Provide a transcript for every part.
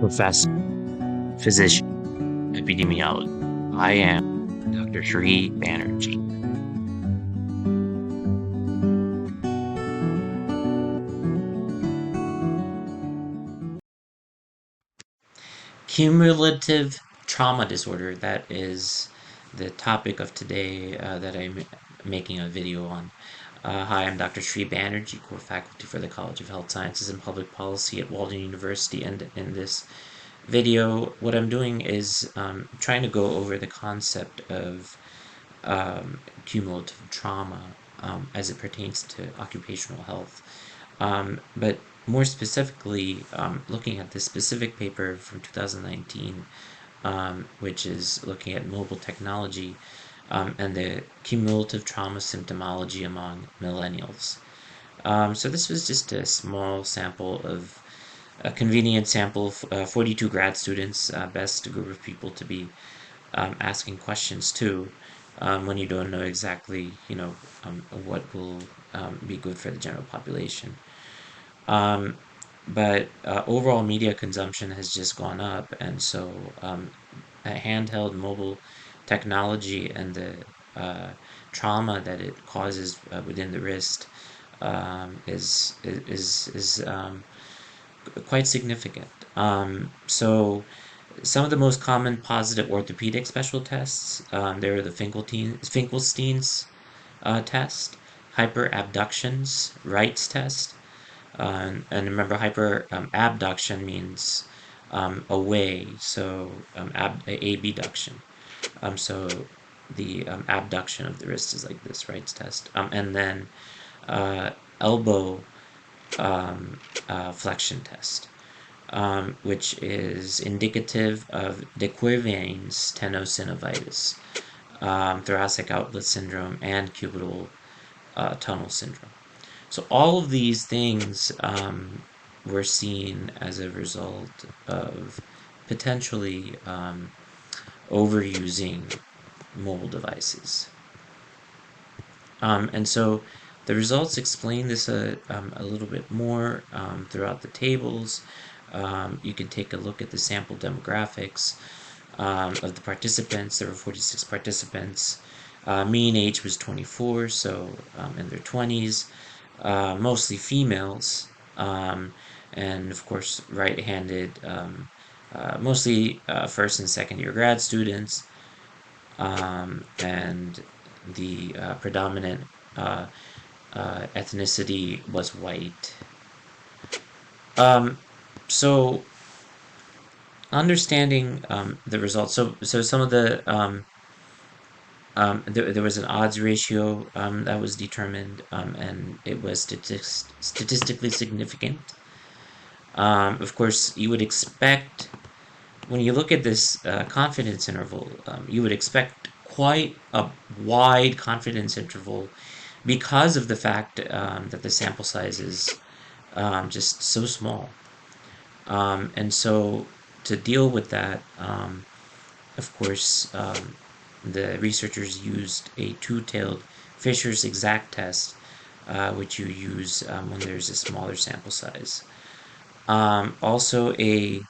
professor, physician, epidemiologist. I am Dr. Sri Banerjee. Cumulative trauma disorder, that is the topic of today that I'm making a video on. Hi, I'm Dr. Sri Banerjee, core faculty for the College of Health Sciences and Public Policy at Walden University, and in this video, what I'm doing is trying to go over the concept of cumulative trauma as it pertains to occupational health. But more specifically, looking at this specific paper from 2019, which is looking at mobile technology and the cumulative trauma symptomology among millennials. So this was just a small sample of a convenient sample of 42 grad students, best group of people to be asking questions to when you don't know exactly, what will be good for the general population. But overall media consumption has just gone up, and so handheld mobile technology and the trauma that it causes within the wrist is quite significant. So some of the most common positive orthopedic special tests, there are the Finkelstein's test, hyperabductions, Wright's test, and remember hyperabduction means away, so abduction. So the abduction of the wrist is like this, Wright's test, and then elbow flexion test, which is indicative of de Quervain's tenosynovitis, thoracic outlet syndrome, and cubital tunnel syndrome. So all of these things were seen as a result of potentially overusing mobile devices. And so the results explain this a little bit more throughout the tables. You can take a look at the sample demographics of the participants. There were 46 participants. Mean age was 24, so in their 20s, mostly females, and of course right-handed, mostly first and second year grad students, and the predominant ethnicity was white. So understanding the results, so some of the there was an odds ratio that was determined, and it was statistically significant. Of course, you would expect, when you look at this confidence interval, you would expect quite a wide confidence interval because of the fact that the sample size is just so small. And so to deal with that, of course, the researchers used a two-tailed Fisher's exact test, which you use when there's a smaller sample size. Also, a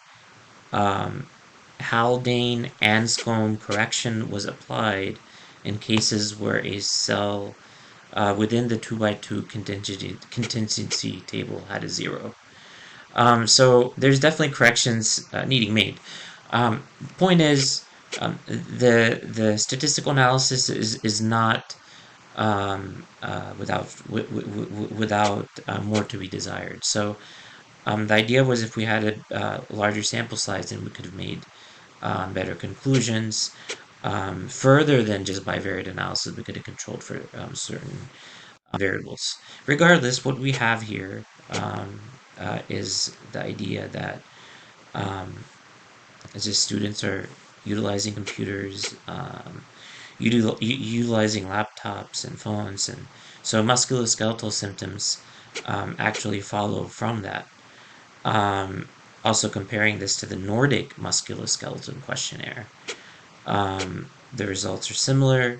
Haldane-Anscombe correction was applied in cases where a cell within the 2x2 contingency table had a 0. So there's definitely corrections needing made. Point is, the statistical analysis is not without more to be desired. So the idea was, if we had a larger sample size, then we could have made better conclusions. Further than just bivariate analysis, we could have controlled for certain variables. Regardless, what we have here is the idea that as the students are utilizing computers, utilizing laptops and phones, and so musculoskeletal symptoms actually follow from that. Also comparing this to the Nordic musculoskeletal questionnaire, the results are similar.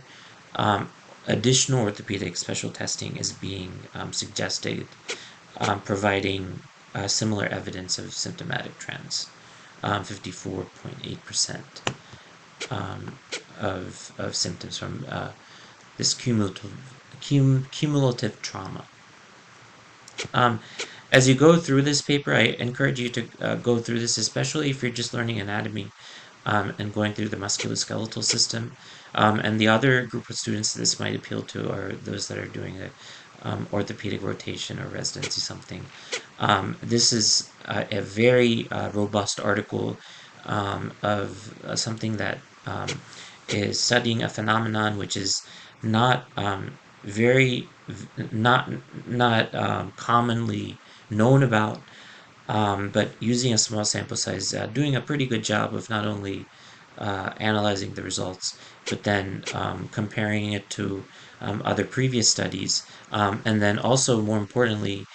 Additional orthopedic special testing is being suggested, providing similar evidence of symptomatic trends. 54.8% of symptoms from this cumulative trauma. As you go through this paper, I encourage you to go through this, especially if you're just learning anatomy and going through the musculoskeletal system. And the other group of students this might appeal to are those that are doing a orthopedic rotation or residency something. This is a very robust article of something that is studying a phenomenon which is not very not commonly known about, but using a small sample size, doing a pretty good job of not only analyzing the results, but then comparing it to other previous studies, and then also, more importantly,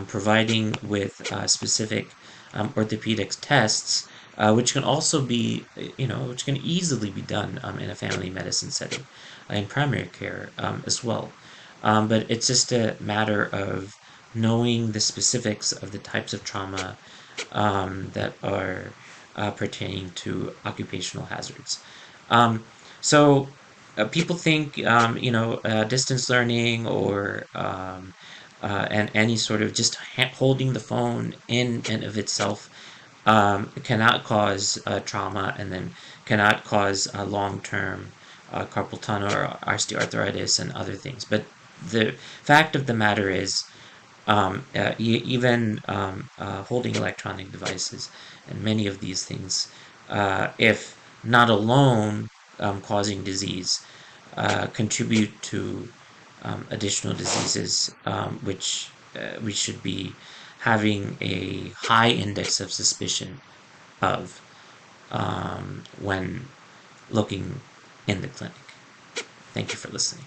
providing with specific orthopedic tests, which can also be, which can easily be done in a family medicine setting, in primary care as well. But it's just a matter of knowing the specifics of the types of trauma that are pertaining to occupational hazards. Um, so people think, distance learning or and any sort of just holding the phone in and of itself cannot cause trauma, and then cannot cause long-term carpal tunnel or osteoarthritis and other things. But the fact of the matter is, even holding electronic devices and many of these things, if not alone causing disease, contribute to additional diseases, which we should be having a high index of suspicion of when looking in the clinic. Thank you for listening.